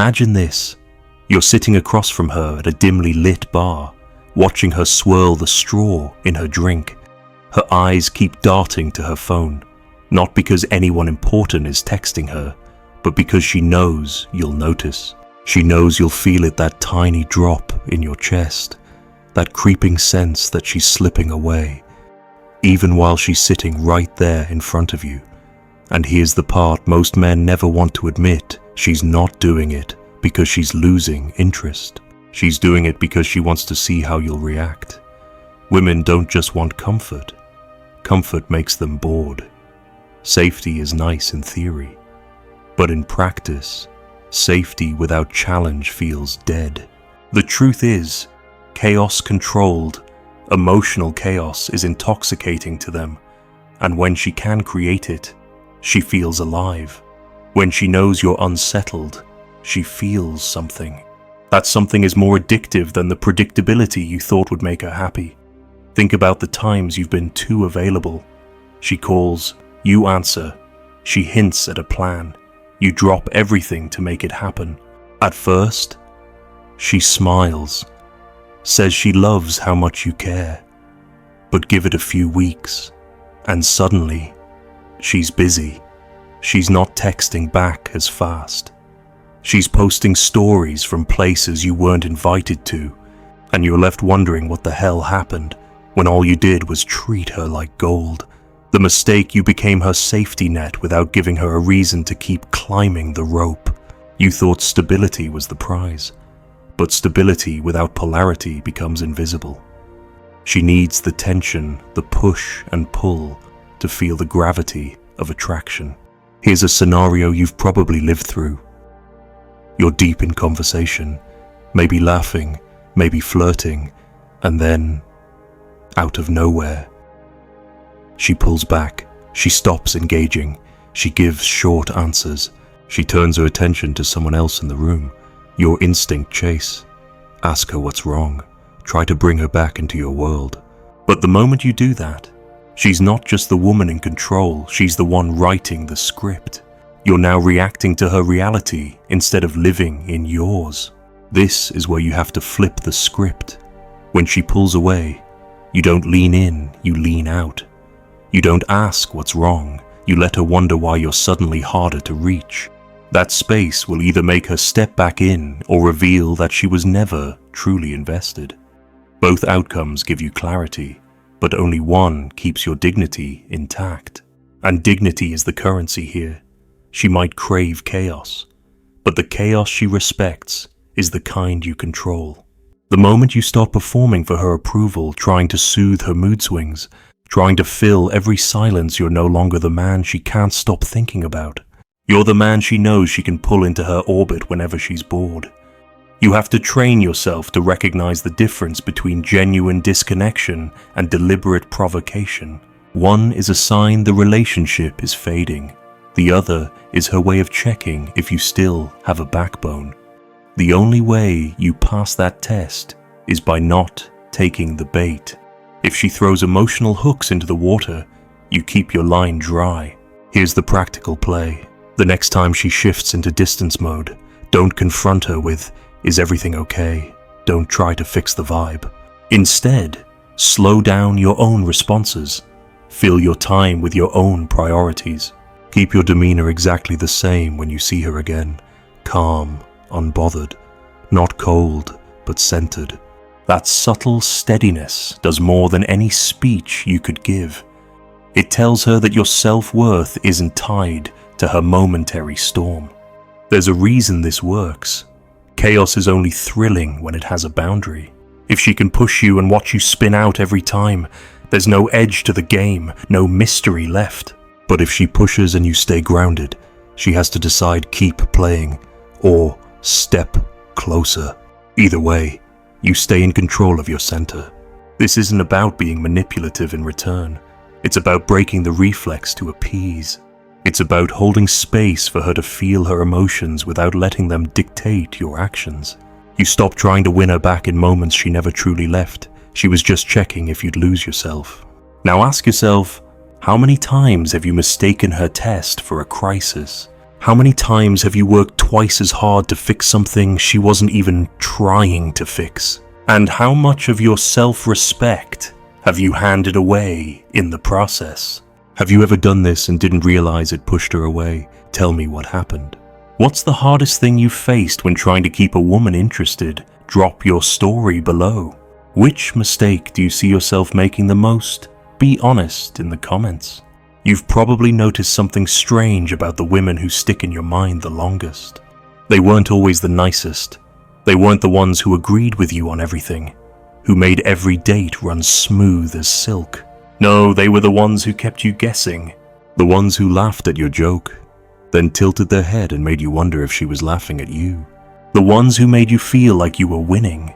Imagine this. You're sitting across from her at a dimly lit bar, watching her swirl the straw in her drink. Her eyes keep darting to her phone, not because anyone important is texting her, but because she knows you'll notice. She knows you'll feel it, that tiny drop in your chest, that creeping sense that she's slipping away, even while she's sitting right there in front of you. And here's the part most men never want to admit: she's not doing it because she's losing interest. She's doing it because she wants to see how you'll react. Women don't just want comfort. Comfort makes them bored. Safety is nice in theory, but in practice, safety without challenge feels dead. The truth is, chaos-controlled, emotional chaos is intoxicating to them, and when she can create it, she feels alive. When she knows you're unsettled, she feels something. That something is more addictive than the predictability you thought would make her happy. Think about the times you've been too available. She calls, you answer. She hints at a plan. You drop everything to make it happen. At first, she smiles, says she loves how much you care. But give it a few weeks, and suddenly, she's busy. She's not texting back as fast. She's posting stories from places you weren't invited to, and you're left wondering what the hell happened when all you did was treat her like gold. The mistake: you became her safety net without giving her a reason to keep climbing the rope. You thought stability was the prize, but stability without polarity becomes invisible. She needs the tension, the push and pull to feel the gravity of attraction. Here's a scenario you've probably lived through. You're deep in conversation, maybe laughing, maybe flirting, and then, out of nowhere, she pulls back. She stops engaging. She gives short answers. She turns her attention to someone else in the room. Your instinct: chase. Ask her what's wrong. Try to bring her back into your world. But the moment you do that, she's not just the woman in control, she's the one writing the script. You're now reacting to her reality instead of living in yours. This is where you have to flip the script. When she pulls away, you don't lean in, you lean out. You don't ask what's wrong, you let her wonder why you're suddenly harder to reach. That space will either make her step back in or reveal that she was never truly invested. Both outcomes give you clarity, but only one keeps your dignity intact. And dignity is the currency here. She might crave chaos, but the chaos she respects is the kind you control. The moment you start performing for her approval, trying to soothe her mood swings, trying to fill every silence, you're no longer the man she can't stop thinking about. You're the man she knows she can pull into her orbit whenever she's bored. You have to train yourself to recognize the difference between genuine disconnection and deliberate provocation. One is a sign the relationship is fading. The other is her way of checking if you still have a backbone. The only way you pass that test is by not taking the bait. If she throws emotional hooks into the water, you keep your line dry. Here's the practical play. The next time she shifts into distance mode, don't confront her with, "Is everything okay?" Don't try to fix the vibe. Instead, slow down your own responses. Fill your time with your own priorities. Keep your demeanor exactly the same when you see her again. Calm, unbothered, not cold, but centered. That subtle steadiness does more than any speech you could give. It tells her that your self-worth isn't tied to her momentary storm. There's a reason this works. Chaos is only thrilling when it has a boundary. If she can push you and watch you spin out every time, there's no edge to the game, no mystery left. But if she pushes and you stay grounded, she has to decide keep playing or step closer. Either way, you stay in control of your center. This isn't about being manipulative in return. It's about breaking the reflex to appease. It's about holding space for her to feel her emotions without letting them dictate your actions. You stop trying to win her back in moments she never truly left. She was just checking if you'd lose yourself. Now ask yourself, how many times have you mistaken her test for a crisis? How many times have you worked twice as hard to fix something she wasn't even trying to fix? And how much of your self-respect have you handed away in the process? Have you ever done this and didn't realize it pushed her away? Tell me what happened. What's the hardest thing you faced when trying to keep a woman interested? Drop your story below. Which mistake do you see yourself making the most? Be honest in the comments. You've probably noticed something strange about the women who stick in your mind the longest. They weren't always the nicest. They weren't the ones who agreed with you on everything, who made every date run smooth as silk. No, they were the ones who kept you guessing, the ones who laughed at your joke, then tilted their head and made you wonder if she was laughing at you. The ones who made you feel like you were winning,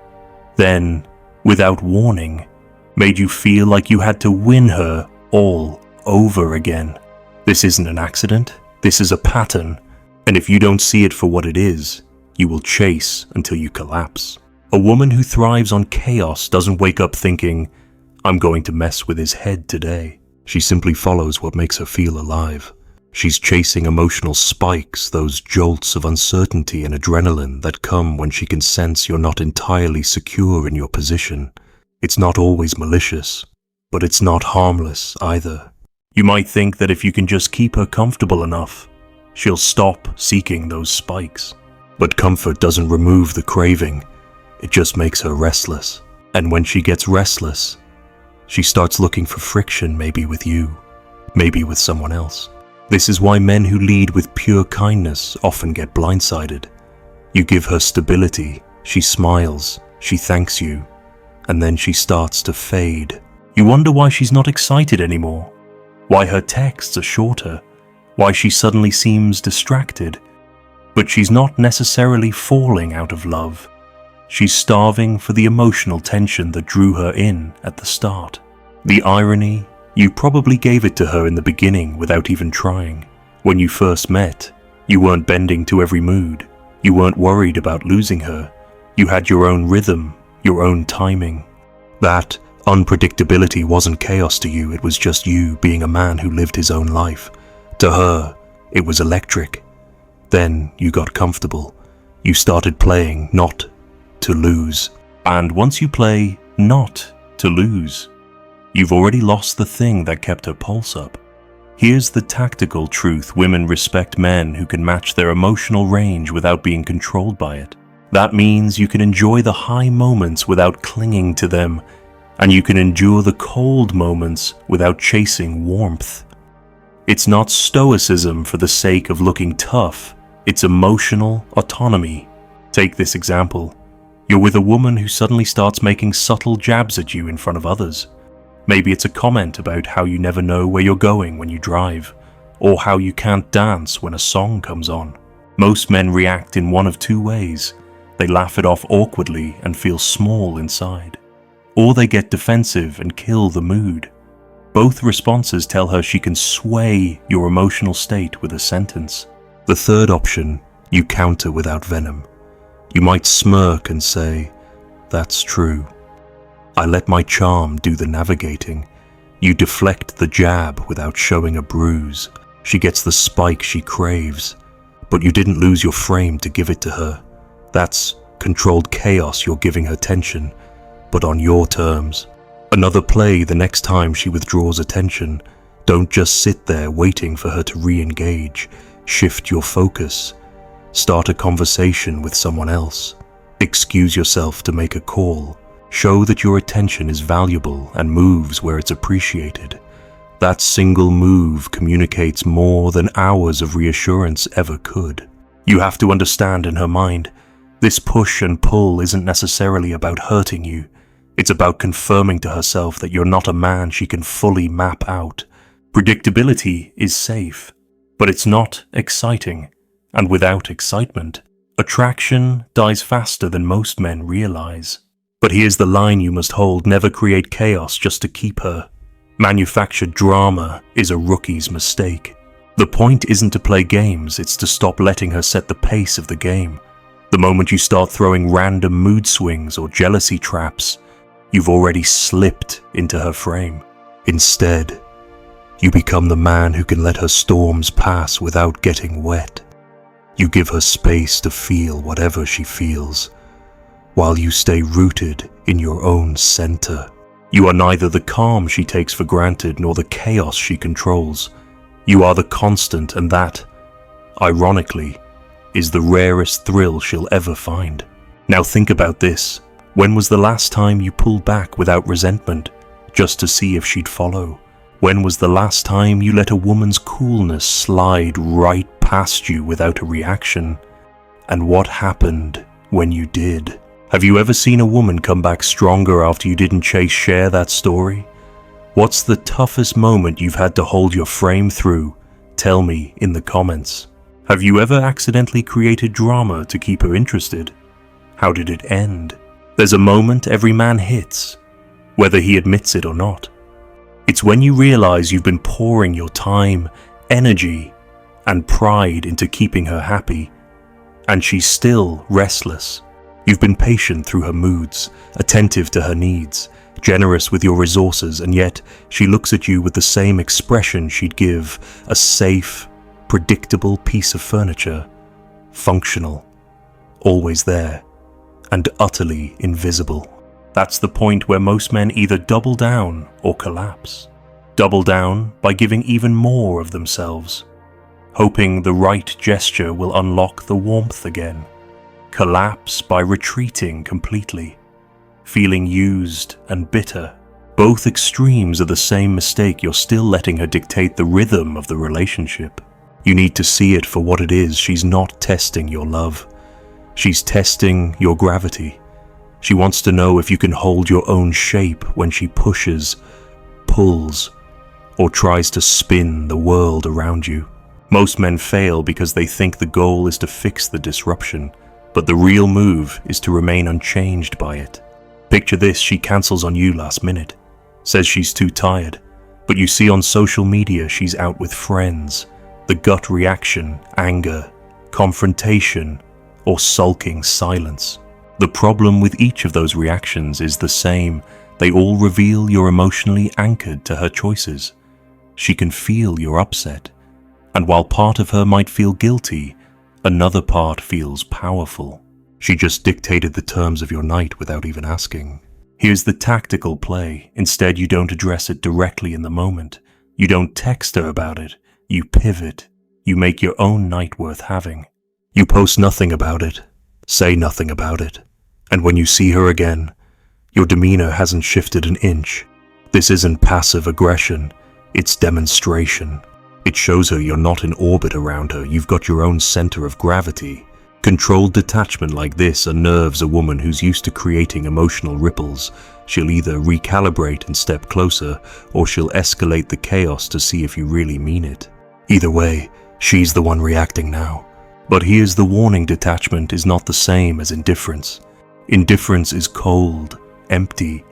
then, without warning, made you feel like you had to win her all over again. This isn't an accident, this is a pattern, and if you don't see it for what it is, you will chase until you collapse. A woman who thrives on chaos doesn't wake up thinking, I'm going to mess with his head today. She simply follows what makes her feel alive. She's chasing emotional spikes, those jolts of uncertainty and adrenaline that come when she can sense you're not entirely secure in your position. It's not always malicious, but it's not harmless either. You might think that if you can just keep her comfortable enough, she'll stop seeking those spikes. But comfort doesn't remove the craving, it just makes her restless. And when she gets restless, she starts looking for friction, maybe with you, maybe with someone else. This is why men who lead with pure kindness often get blindsided. You give her stability, she smiles, she thanks you, and then she starts to fade. You wonder why she's not excited anymore, why her texts are shorter, why she suddenly seems distracted. But she's not necessarily falling out of love. She's starving for the emotional tension that drew her in at the start. The irony, you probably gave it to her in the beginning without even trying. When you first met, you weren't bending to every mood. You weren't worried about losing her. You had your own rhythm, your own timing. That unpredictability wasn't chaos to you, it was just you being a man who lived his own life. To her, it was electric. Then you got comfortable. You started playing not to lose. And once you play not to lose, you've already lost the thing that kept her pulse up. Here's the tactical truth: women respect men who can match their emotional range without being controlled by it. That means you can enjoy the high moments without clinging to them, and you can endure the cold moments without chasing warmth. It's not stoicism for the sake of looking tough, it's emotional autonomy. Take this example. You're with a woman who suddenly starts making subtle jabs at you in front of others. Maybe it's a comment about how you never know where you're going when you drive, or how you can't dance when a song comes on. Most men react in one of two ways. They laugh it off awkwardly and feel small inside, or they get defensive and kill the mood. Both responses tell her she can sway your emotional state with a sentence. The third option, you counter without venom. You might smirk and say, "That's true. I let my charm do the navigating." You deflect the jab without showing a bruise. She gets the spike she craves, but you didn't lose your frame to give it to her. That's controlled chaos. You're giving her tension, but on your terms. Another play the next time she withdraws attention. Don't just sit there waiting for her to re-engage. Shift your focus. Start a conversation with someone else. Excuse yourself to make a call. Show that your attention is valuable and moves where it's appreciated. That single move communicates more than hours of reassurance ever could. You have to understand in her mind, this push and pull isn't necessarily about hurting you. It's about confirming to herself that you're not a man she can fully map out. Predictability is safe, but it's not exciting. And without excitement, attraction dies faster than most men realize. But here's the line you must hold: never create chaos just to keep her. Manufactured drama is a rookie's mistake. The point isn't to play games, it's to stop letting her set the pace of the game. The moment you start throwing random mood swings or jealousy traps, you've already slipped into her frame. Instead, you become the man who can let her storms pass without getting wet. You give her space to feel whatever she feels, while you stay rooted in your own center. You are neither the calm she takes for granted nor the chaos she controls. You are the constant, and that, ironically, is the rarest thrill she'll ever find. Now think about this. When was the last time you pulled back without resentment, just to see if she'd follow? When was the last time you let a woman's coolness slide right past you without a reaction? And what happened when you did? Have you ever seen a woman come back stronger after you didn't share that story? What's the toughest moment you've had to hold your frame through? Tell me in the comments. Have you ever accidentally created drama to keep her interested? How did it end? There's a moment every man hits, whether he admits it or not. It's when you realize you've been pouring your time, energy, and pride into keeping her happy, and she's still restless. You've been patient through her moods, attentive to her needs, generous with your resources, and yet she looks at you with the same expression she'd give a safe, predictable piece of furniture, functional, always there, and utterly invisible. That's the point where most men either double down or collapse. Double down by giving even more of themselves, hoping the right gesture will unlock the warmth again. Collapse by retreating completely, feeling used and bitter. Both extremes are the same mistake. You're still letting her dictate the rhythm of the relationship. You need to see it for what it is. She's not testing your love. She's testing your gravity. She wants to know if you can hold your own shape when she pushes, pulls, or tries to spin the world around you. Most men fail because they think the goal is to fix the disruption, but the real move is to remain unchanged by it. Picture this: she cancels on you last minute, says she's too tired, but you see on social media she's out with friends. The gut reaction, anger, confrontation, or sulking silence. The problem with each of those reactions is the same. They all reveal you're emotionally anchored to her choices. She can feel you're upset, and while part of her might feel guilty, another part feels powerful. She just dictated the terms of your night without even asking. Here's the tactical play. Instead, you don't address it directly in the moment. You don't text her about it. You pivot. You make your own night worth having. You post nothing about it. Say nothing about it. And when you see her again, your demeanor hasn't shifted an inch. This isn't passive aggression. It's demonstration. It shows her you're not in orbit around her. You've got your own center of gravity. Controlled detachment like this unnerves a woman who's used to creating emotional ripples. She'll either recalibrate and step closer, or she'll escalate the chaos to see if you really mean it. Either way, she's the one reacting now. But here's the warning: detachment is not the same as indifference. Indifference is cold, empty,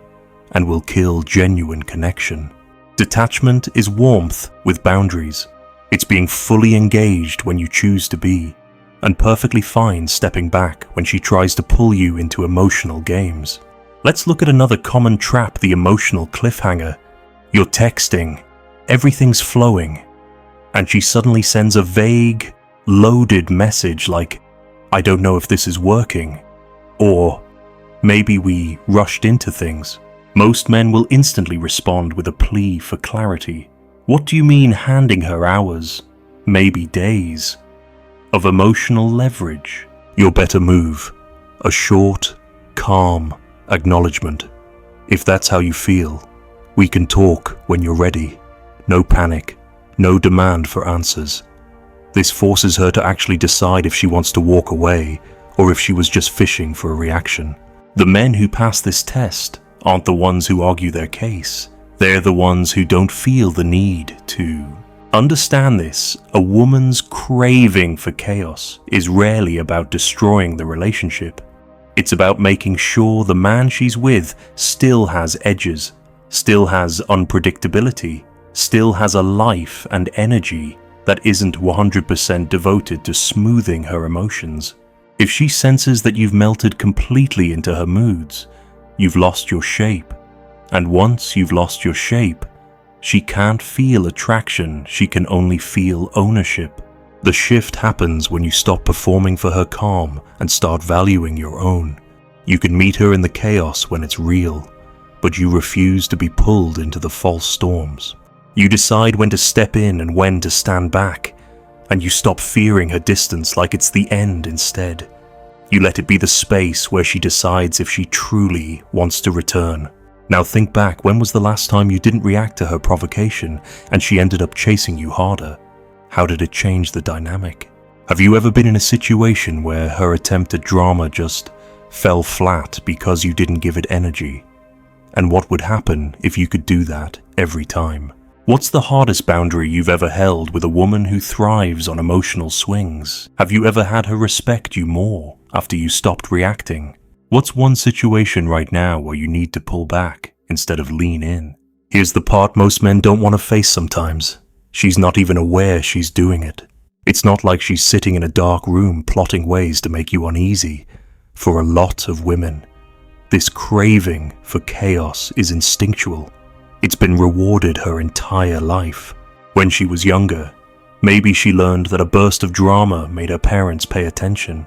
and will kill genuine connection. Detachment is warmth with boundaries. It's being fully engaged when you choose to be, and perfectly fine stepping back when she tries to pull you into emotional games. Let's look at another common trap: the emotional cliffhanger. You're texting, everything's flowing, and she suddenly sends a vague, loaded message like, "I don't know if this is working," or "Maybe we rushed into things." Most men will instantly respond with a plea for clarity. What do you mean handing her hours, maybe days, of emotional leverage? Your better move: a short, calm acknowledgement. "If that's how you feel, we can talk when you're ready." No panic, no demand for answers. This forces her to actually decide if she wants to walk away or if she was just fishing for a reaction. The men who pass this test aren't the ones who argue their case. They're the ones who don't feel the need to. Understand this: a woman's craving for chaos is rarely about destroying the relationship. It's about making sure the man she's with still has edges, still has unpredictability, still has a life and energy that isn't 100% devoted to smoothing her emotions. If she senses that you've melted completely into her moods, you've lost your shape. And once you've lost your shape, she can't feel attraction, she can only feel ownership. The shift happens when you stop performing for her calm and start valuing your own. You can meet her in the chaos when it's real, but you refuse to be pulled into the false storms. You decide when to step in and when to stand back, and you stop fearing her distance like it's the end instead. You let it be the space where she decides if she truly wants to return. Now think back, when was the last time you didn't react to her provocation and she ended up chasing you harder? How did it change the dynamic? Have you ever been in a situation where her attempt at drama just fell flat because you didn't give it energy? And what would happen if you could do that every time? What's the hardest boundary you've ever held with a woman who thrives on emotional swings? Have you ever had her respect you more after you stopped reacting? What's one situation right now where you need to pull back instead of lean in? Here's the part most men don't want to face sometimes. She's not even aware she's doing it. It's not like she's sitting in a dark room plotting ways to make you uneasy. For a lot of women, this craving for chaos is instinctual. It's been rewarded her entire life. When she was younger, maybe she learned that a burst of drama made her parents pay attention.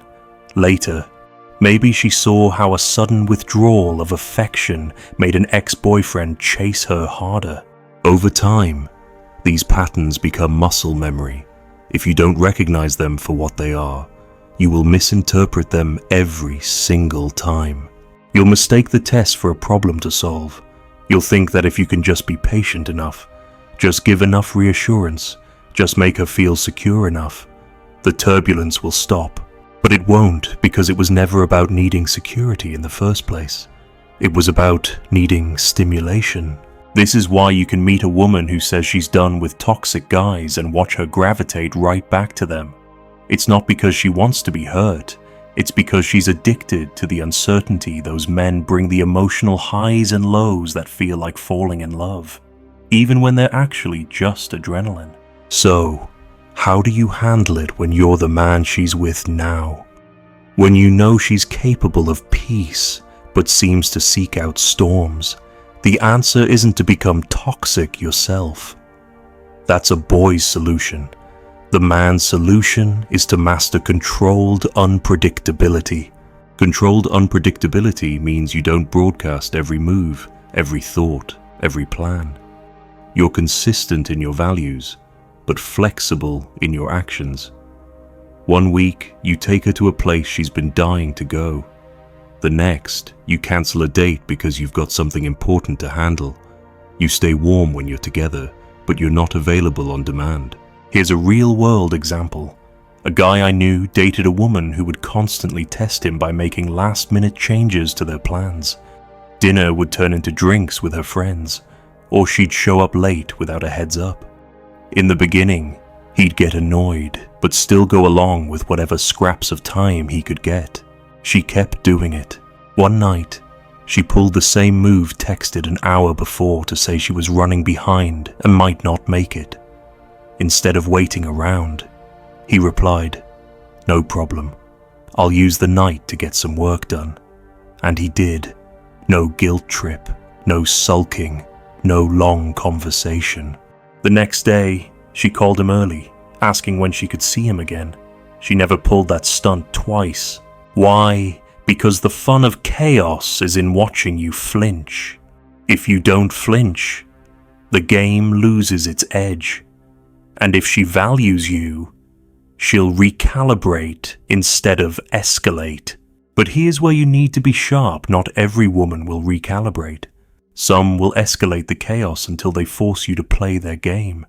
Later, maybe she saw how a sudden withdrawal of affection made an ex-boyfriend chase her harder. Over time, these patterns become muscle memory. If you don't recognize them for what they are, you will misinterpret them every single time. You'll mistake the test for a problem to solve. You'll think that if you can just be patient enough, just give enough reassurance, just make her feel secure enough, the turbulence will stop. But it won't, because it was never about needing security in the first place. It was about needing stimulation. This is why you can meet a woman who says she's done with toxic guys and watch her gravitate right back to them. It's not because she wants to be hurt. It's because she's addicted to the uncertainty those men bring, the emotional highs and lows that feel like falling in love, even when they're actually just adrenaline. So, how do you handle it when you're the man she's with now? When you know she's capable of peace, but seems to seek out storms? The answer isn't to become toxic yourself. That's a boy's solution. The man's solution is to master controlled unpredictability. Controlled unpredictability means you don't broadcast every move, every thought, every plan. You're consistent in your values, but flexible in your actions. One week, you take her to a place she's been dying to go. The next, you cancel a date because you've got something important to handle. You stay warm when you're together, but you're not available on demand. Here's a real-world example. A guy I knew dated a woman who would constantly test him by making last-minute changes to their plans. Dinner would turn into drinks with her friends, or she'd show up late without a heads up. In the beginning, he'd get annoyed, but still go along with whatever scraps of time he could get. She kept doing it. One night, she pulled the same move texted an hour before to say she was running behind and might not make it. Instead of waiting around, he replied, "No problem. I'll use the night to get some work done." And he did. No guilt trip, no sulking, no long conversation. The next day, she called him early, asking when she could see him again. She never pulled that stunt twice. Why? Because the fun of chaos is in watching you flinch. If you don't flinch, the game loses its edge. And if she values you, she'll recalibrate instead of escalate. But here's where you need to be sharp. Not every woman will recalibrate. Some will escalate the chaos until they force you to play their game.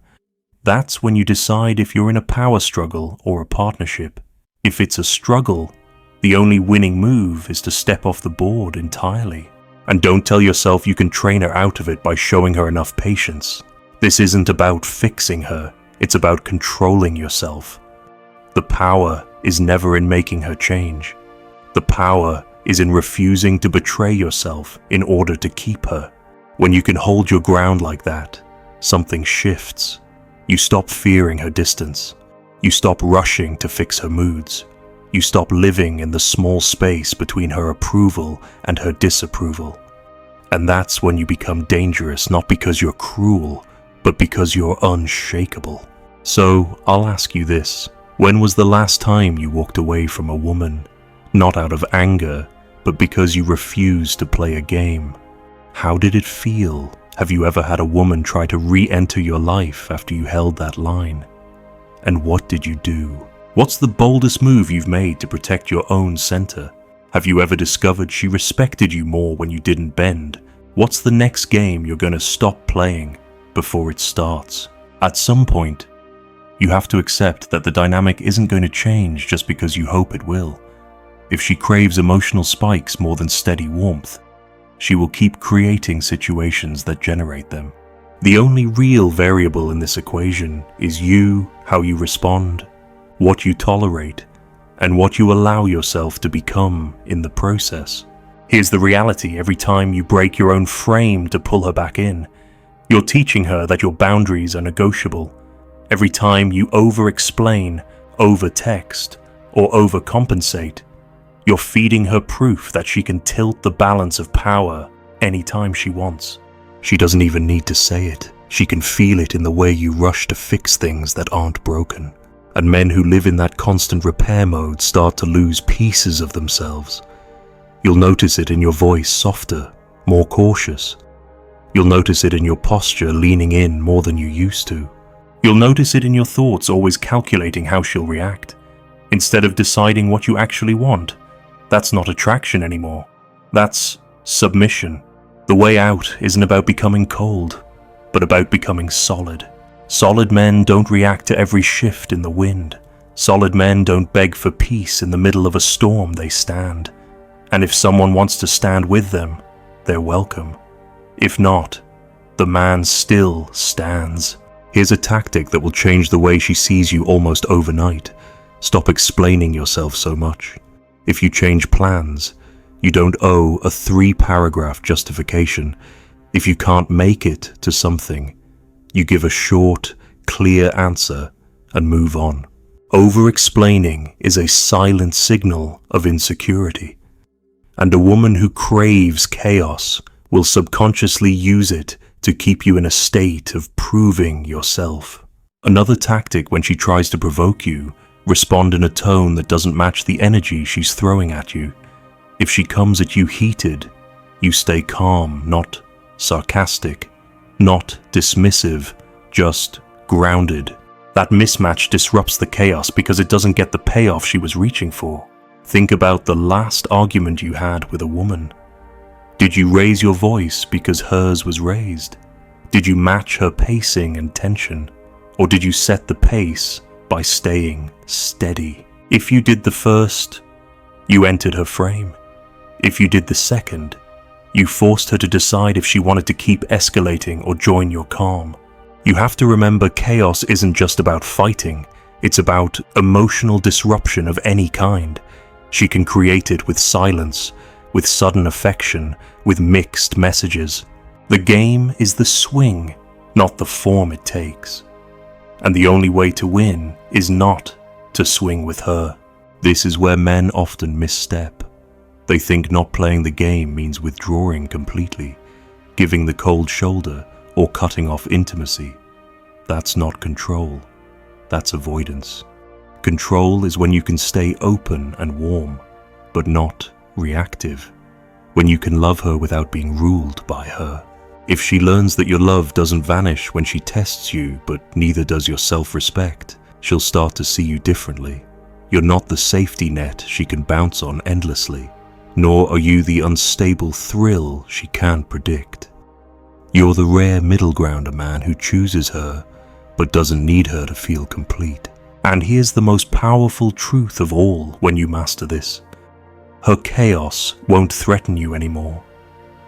That's when you decide if you're in a power struggle or a partnership. If it's a struggle, the only winning move is to step off the board entirely. And don't tell yourself you can train her out of it by showing her enough patience. This isn't about fixing her. It's about controlling yourself. The power is never in making her change. The power is in refusing to betray yourself in order to keep her. When you can hold your ground like that, something shifts. You stop fearing her distance. You stop rushing to fix her moods. You stop living in the small space between her approval and her disapproval. And that's when you become dangerous, not because you're cruel, but because you're unshakable. So I'll ask you this. When was the last time you walked away from a woman, not out of anger, but because you refused to play a game? How did it feel? Have you ever had a woman try to re-enter your life after you held that line? And what did you do? What's the boldest move you've made to protect your own center? Have you ever discovered she respected you more when you didn't bend? What's the next game you're going to stop playing before it starts? At some point, you have to accept that the dynamic isn't going to change just because you hope it will. If she craves emotional spikes more than steady warmth, she will keep creating situations that generate them. The only real variable in this equation is you, how you respond, what you tolerate, and what you allow yourself to become in the process. Here's the reality: every time you break your own frame to pull her back in, you're teaching her that your boundaries are negotiable. Every time you over-explain, over-text, or overcompensate, you're feeding her proof that she can tilt the balance of power anytime she wants. She doesn't even need to say it. She can feel it in the way you rush to fix things that aren't broken. And men who live in that constant repair mode start to lose pieces of themselves. You'll notice it in your voice softer, more cautious. You'll notice it in your posture leaning in more than you used to. You'll notice it in your thoughts always calculating how she'll react, instead of deciding what you actually want. That's not attraction anymore. That's submission. The way out isn't about becoming cold, but about becoming solid. Solid men don't react to every shift in the wind. Solid men don't beg for peace in the middle of a storm. They stand. And if someone wants to stand with them, they're welcome. If not, the man still stands. Here's a tactic that will change the way she sees you almost overnight. Stop explaining yourself so much. If you change plans, you don't owe a 3-paragraph justification. If you can't make it to something, you give a short, clear answer and move on. Over-explaining is a silent signal of insecurity, and a woman who craves chaos will subconsciously use it to keep you in a state of proving yourself. Another tactic when she tries to provoke you: respond in a tone that doesn't match the energy she's throwing at you. If she comes at you heated, you stay calm, not sarcastic, not dismissive, just grounded. That mismatch disrupts the chaos because it doesn't get the payoff she was reaching for. Think about the last argument you had with a woman. Did you raise your voice because hers was raised? Did you match her pacing and tension? Or did you set the pace by staying steady? If you did the first, you entered her frame. If you did the second, you forced her to decide if she wanted to keep escalating or join your calm. You have to remember, chaos isn't just about fighting, it's about emotional disruption of any kind. She can create it with silence, with sudden affection, with mixed messages. The game is the swing, not the form it takes. And the only way to win is not to swing with her. This is where men often misstep. They think not playing the game means withdrawing completely, giving the cold shoulder, or cutting off intimacy. That's not control. That's avoidance. Control is when you can stay open and warm, but not reactive. When you can love her without being ruled by her. If she learns that your love doesn't vanish when she tests you, but neither does your self-respect, she'll start to see you differently. You're not the safety net she can bounce on endlessly, nor are you the unstable thrill she can't predict. You're the rare middle ground, a man who chooses her, but doesn't need her to feel complete. And here's the most powerful truth of all when you master this. Her chaos won't threaten you anymore.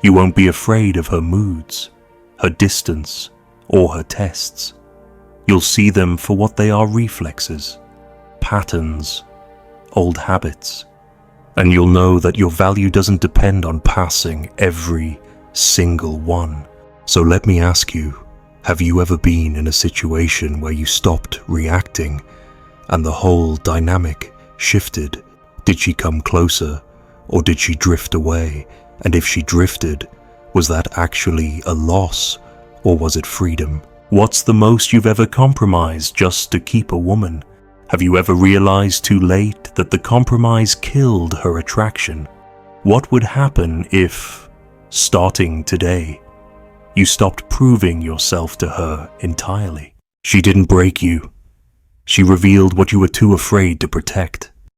You won't be afraid of her moods, her distance, or her tests. You'll see them for what they are: reflexes, patterns, old habits. And you'll know that your value doesn't depend on passing every single one. So let me ask you, have you ever been in a situation where you stopped reacting and the whole dynamic shifted? Did she come closer, or did she drift away? And if she drifted, was that actually a loss, or was it freedom? What's the most you've ever compromised just to keep a woman? Have you ever realized too late that the compromise killed her attraction? What would happen if, starting today, you stopped proving yourself to her entirely? She didn't break you. She revealed what you were too afraid to protect.